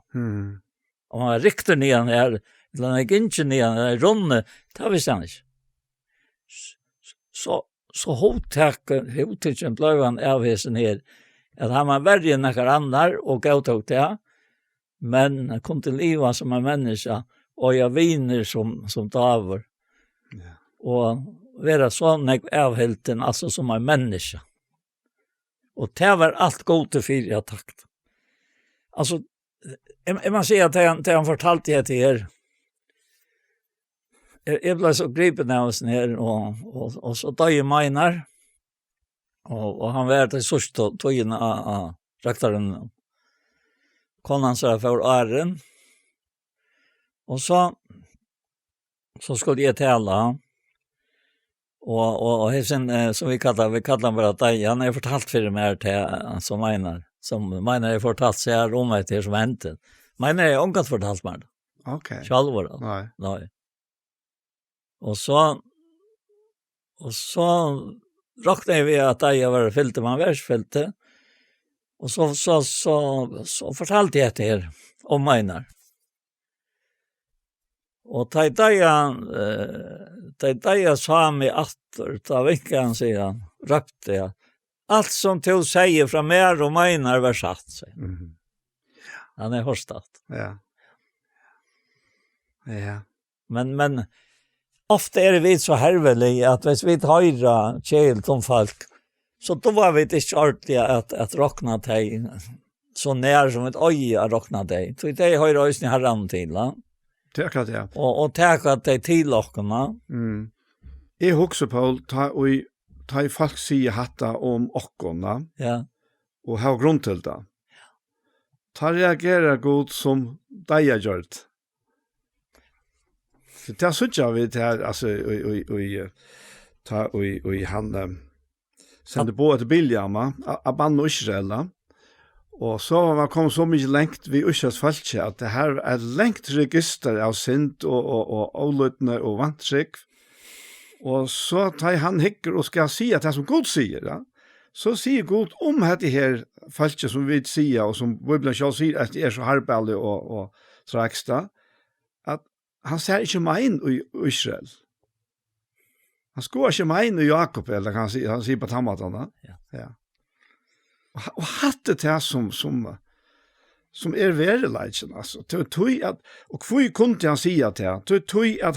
Och han riktar ner han här eller han gick ner han här runde det visste han inte. Så hotäcken blev han avhesen här att han var värre än några andra och gav det. Men han kom till livet som en människa och jag viner som davar. Ja. Och vara sån avhälten alltså som en människa. Och det var allt gott till fyra takt. Alltså, man säger att han fortalt det till er. Jag blev så gripen av oss ner och så tar jag menar. Och han var till sörsta togen av raktaren. Konan sa för ären. Och så skulle jag tala. Och sen som vi kallar bara dig. Han har fortalt för mig till som menar. Som menar jag fortalt sig här om det som hände. Menar jag omgått fortalt mig. Okej. Självor. Nej. Och så råkade vi att jag var fyllt man världsfyllte. Och så fortalte jag till er om menar. Och da jag sa mig attor, da vinkan sier han, røpte jeg, Allt som du säger från mer och menar var satt sig. Mhm. Han är horstat. Ja. Ja. Men ofta är vi så härveliga att hvis vi höra kjelt om folk, så då var vi inte ordentliga att rockna dig så när som ett oj att rockna dig. Så det har ju röjsning herran till. Det är klart, ja. Och täcka dig till ockorna. Mm. Jag huxar på ta i folk säger hatta om ockorna Ja. och ha grund till det. Ta reagera god som dig har gjort. Så det är vi det här, alltså, och han sände på ett biljama av bann och Israel. Och så var kom så mycket längt vi Israels falske att det här är längt register av synd och olutne och vantrik. Och så tar han hicker och ska säga det som Gud säger, ja. Så säger Gud om det här falske som vi säger och som Bibeln själv säger att det är så harballig och straksta, att han säger inte mig in i Israel. Han skoar inte mig in i Jakob, eller han säger på tammatarna. Ja. Och hatte det som verileggen, alltså. Tog att, och hvor kunde han säga det? Tog att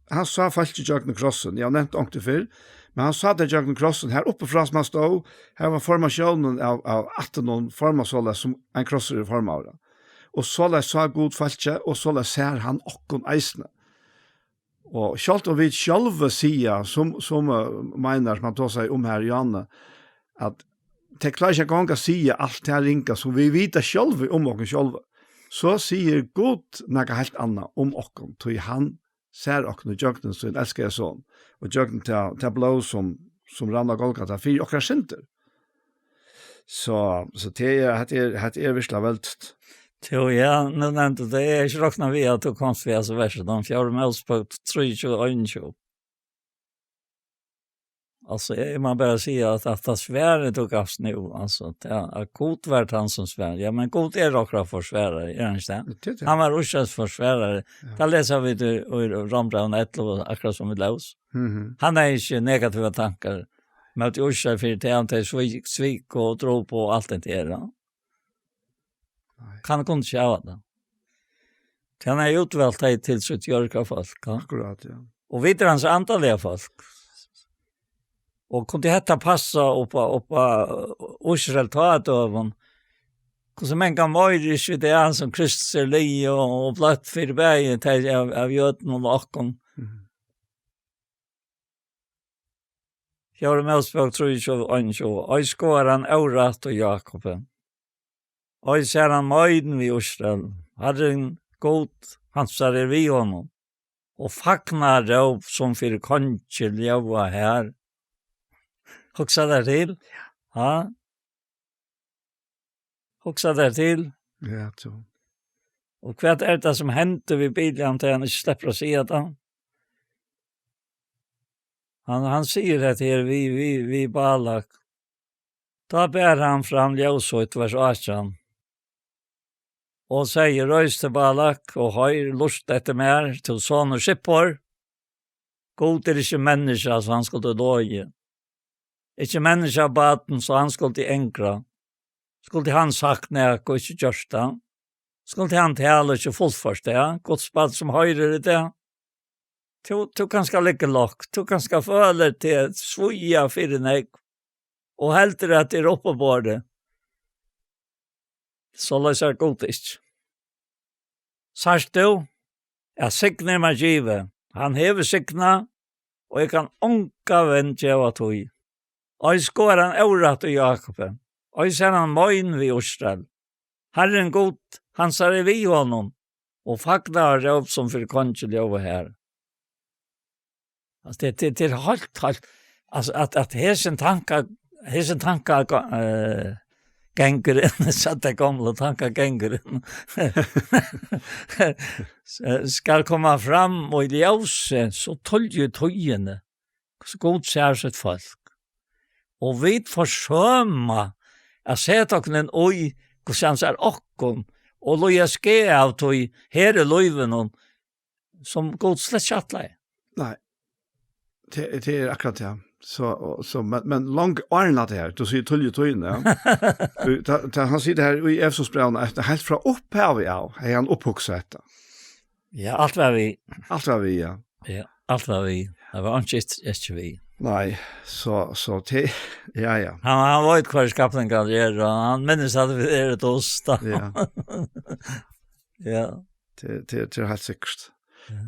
han sa fast i Jögn krossen, jag har nämnt ångte før, men han sa det i Jögn krossen, här uppe fra som han stod, här var formationen av 18 formasålet som en krosser i form av det. Og så sa god falske, og så ser han okkon eisne. Og selv om vi själva sier, som mener, som han tar seg om her, Janne, at det klarer ikke en gang å si alt det her ringa, som vi vet själva om okkon själva, så sier god noe helt annet om okkon, til han ser okkon i jøgnen sin elsker jeg sånn, og jøgnen til blå som rann av Golgata, for okkar synder. Så det er virkelig veldig. Jo, ja, nu nämnde det. Jag är råkna vi att du kom vi alltså verset. De fjärde med oss på 3:21. Alltså, man bara säga att det sväret tog av nu. Alltså, det är god värt han som svär. Ja, men god är råkna för svärare, är han inte? Han var ursäkt för svärare. Där läser vi det i Rombraun 1, akkurat som vi läs. Han är inte negativa tankar. Men att ursäkt för det han till svik och tro på allt det här. Kan kunde inte göra det. Han har utvalt dig till sitt jörka folk. Akkurat, ja. Och vid hans antaliga folk. Och kunde detta passa upp Israel ta ett öven. Hvordan man kan möjligt vid det han som Kristus är li och blött för berget av jöten och laken. Jag har med oss på 3:21. Och skår han Aurat och Jakob. Og ser han møyden vi Israel, Herren god, han ser vi honom, og fagnar rov som for konkel jøva her. Hoksa der til? Ja. Hoksa der til? Ja, så. Og hva det som hendte vi bilen til han ikke slipper å si det? Han sier det her, vi Balak. Da ber han fram ljøsøyt vers 18. Og sier røys til Balak, og høyr lust etter mer til sånne skippor. God ikke menneske, så han skulle døye. Ikke menneske av baten, så han skulle enkra. Skulle han sagt nek, og ikke gjørst det. Skulle han tale, ikke fullførst det. Gods bad som høyrer i det. Du kan skal ligge lok, du kan skal føle til svoja fyrir nek, og helter at det oppe på det. Så løser god ikke. Sørst du, jeg signer meg givet. Han hever signa, og jeg kan onka venn djeva tog. Og jeg skår han Aurat og Jakob. Og jeg ser han møyn vi Israel. Herren god, han ser vi honom, og fagnar rov som for konsul over her. Altså, det er helt, altså, at hesen tanka gängren så att det gamla tankar gängren ska komma fram och i ljuse så tolje tojene så god ser sitt folk och vet försöma att sätta oknen oj hur känns är okkon och loja ske av toj här är löven som god slätt chattla. Nej. Det är akkurat ja. Så men lång arna där då ser tulje tøyne, ja. Han sitter här i Efesosbrevet efter helt fra upphavet av, är han upphuxat. Ja, allt var vi. Allt var vi, ja. Ja, allt var vi. Det var inte vi. Nej, så det, ja. Han var ett kvarskapen kan göra, och han minns att vi är ett oss då. Ja. Ja. Det är helt säkert.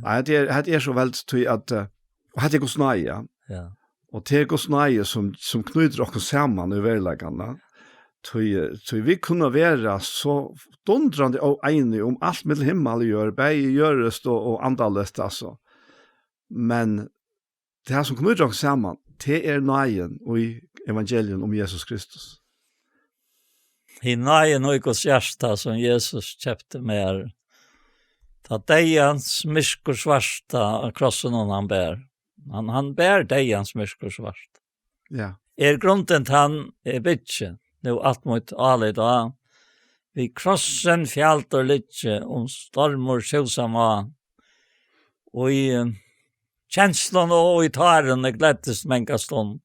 Nej, det är så väldigt till att, och det är gått snöja. Ja. Och det är gått snöja som knyter oss samman i verkligheten. Så vi kunna vara så dundrande och enig om allt med himmel gör, bäj görest och andalest alltså. Men det här som knyter oss samman, det är nöjen och i evangelien om Jesus Kristus. I nöjen och i Guds hjärta som Jesus köpte med ta dejans myskorsvarsta krossen han bär. Han bär dejans myskorsvarsta. Ja. Grunden han bitche. Nu allt mot alle da. Vi krossen fjalt litje om stormor sjusama. Og i känslon og i taren glättes menka stund.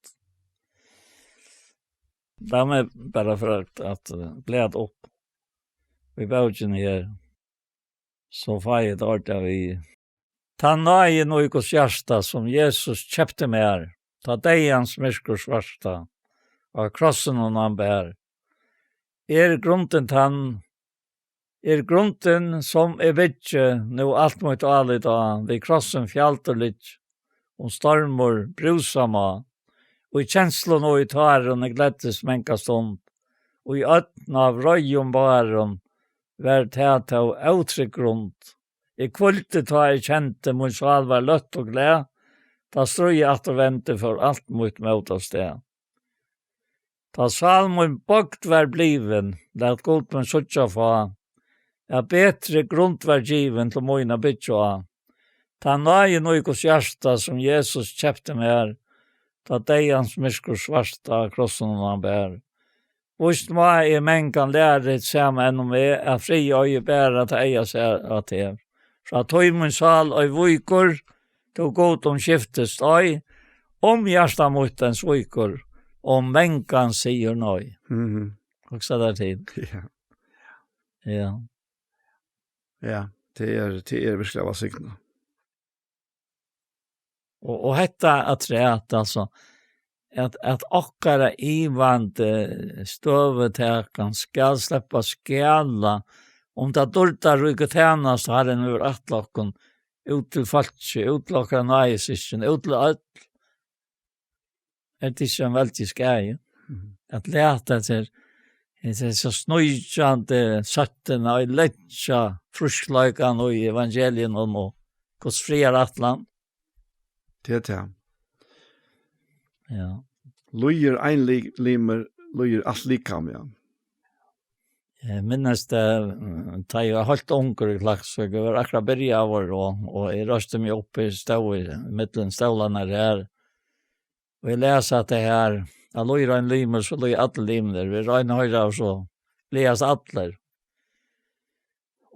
Da med bara för att gläd upp. Vi baugen här. Så fajet orda vi. Ta nai noikos hjärsta som Jesus köpte med ta dejans myskorsvarsta. Og krossen han bär. Grunden som vitje nu allt mot alle da, vi krossen fjalter litt, om stormor brusama, og i känslon og i taren glättes menka stund, og i öttna av röjum baron, vær täta og outrygg grund. I kvölte ta kjente mun sal var lött og glä, ta strøy at og vente for alt mot møtas det. Ta salmen bakt var bliven, lät god men suttja fa, betre grund var given til moina bytja. Ta nøye noikos hjärsta som Jesus kjepte med ta dejans myskos svarsta krossen han bär. Vust ma menkan lære samme enn om fri øye bæra ta eia seg at det. Så at tøymen sal og vuikor, to god om skiftest øy, om hjärsta mot ens vuikor, om menkan sier nøy. Och så där tid. Ja. Ja. Ja, det är virkelig vad signa. Och detta att alltså att akkara ivand stövetäkan ska släppa skalla om det dårtar rycket tjänast har den över attlocken ut till falske, utlockar najsischen, ut till allt. Det är en väldigt skaj. Att läta till det är så snöjande sätterna i lättja frusklökan och i evangelien och Guds fria attland. Det är. Ja. Lujer ein limer, lujer allt likam, ja. Jeg minnes det, da jeg var helt unger i Klaksvøk, jeg var akkurat byrja av og jeg røste meg opp i mittlen stålene her. Og jeg leser at det her, jeg lujer en limer, så lujer alle limer, vi røyne høyre og så leser alle.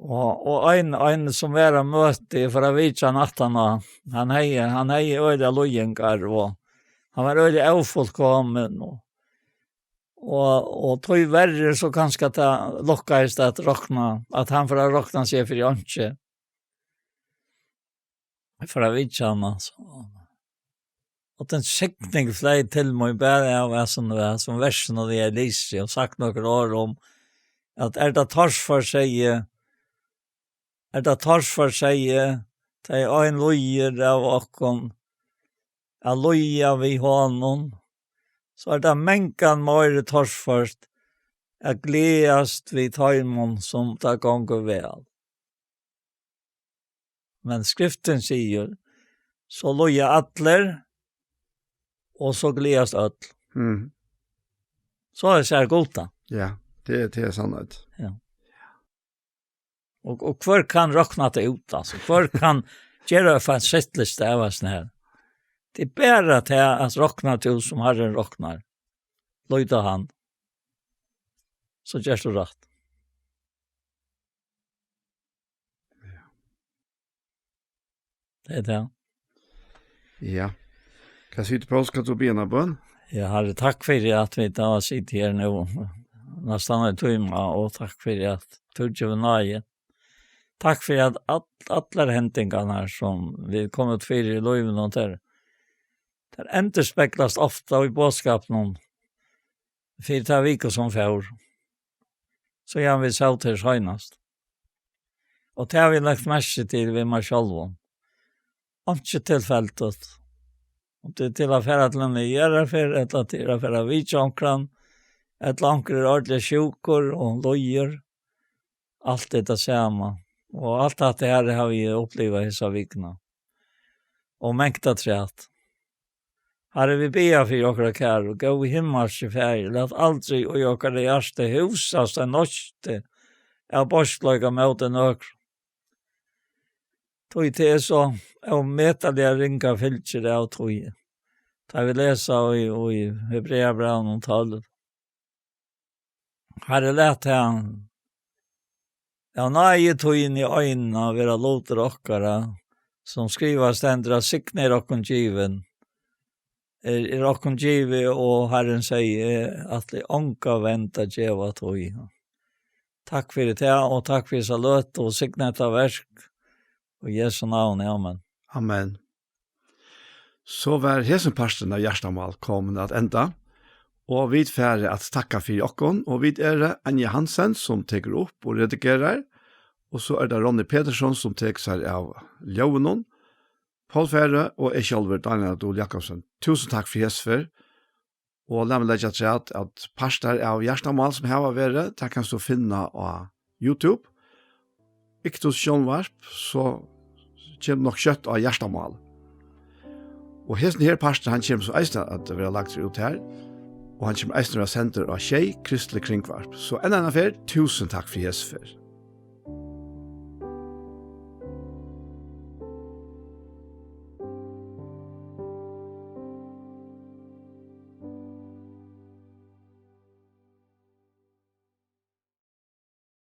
Og en som var en møte for å vite nattene, han hei øyde lujengar, og han var øyde avfullkommen, og tog verre så kanskje at det lokkes at råkna, at han får råkna seg for ikke. For å vite han, altså. Og den sikning fløy til meg bare av som versen og det jeg lyser, og sagt noen år om at det tors for seg, det en lojer av okken, loja vi honom, så det menkan mer tors først, gledast vi taimon som det gonger vel. Men skriften sier, så loja atler, og så gledast öll. Så det ser godt da. Ja, det är sannhet. Ja. Och kvar kan råkna det ut, alltså. Kvar kan göra för att sättlista av oss här. Det är bara till att råkna till som Herren råknar. Löjda han. Så gör det rätt. Det är det. Ja. Kan sitte på oss, kan du begynne bønn? Jeg har takk for at vi da sitter her nå, nesten en time, og takk for at du ikke var nøye. Takk for at alle hentingene her som vi kommer til i løven og der, det enderspekles ofte i båtskapen om 4 veker som før. Så jeg vil se til skjønnest. Og det har vi lagt merke til ved meg selv. Ikke tilfeltet. Og det til å fære til en gjørefer, eller til å fære vidtjonkran, et langt ordentlig sjukker og løyer. Alt det samme. Og alt det her har vi opplevd disse vikene. Og mengta træt. Herre, vi ber for dere kjær, og gå i himmels i ferie, lat aldri og dere hjerte husast en norske, av borsløyga mot en økr. Tog til så, og metallige ringa fylkjer det av tog. Da vi leser i Hebreabraun om talet. Herre, let han, nøye tog inn i øynene av vera loter okkara, som skriver stendra sikner okkon given, rockon givi og Herren sier at det onka venta djeva tog. Takk for det, og takk for så løt og signet av versk. Og Jesu navn, amen. Amen. Så var hesenparsten av Gjerstamal kommet at enda, og vi færre at takka for okkon, og vi Anja Hansen som teker opp og redigerer, og så det Ronny Pedersson som teker seg av Ljøvenon, Paul Fære og jeg selv, Daniel Adol Jakobsen. Tusen takk for Jesper. Og la meg legge til at pastor av Gjerstamal som her var vært, det kan du finne på YouTube. Ikke til Sjønvarp, så kommer nok kjøtt av Gjerstamal. Og hesten her pastor, han kommer så eisende at vi har lagt ut her, og han kommer eisende av sender av Tjei Kristelig Kringvarp. Så en annen fer, tusen takk for Jesper.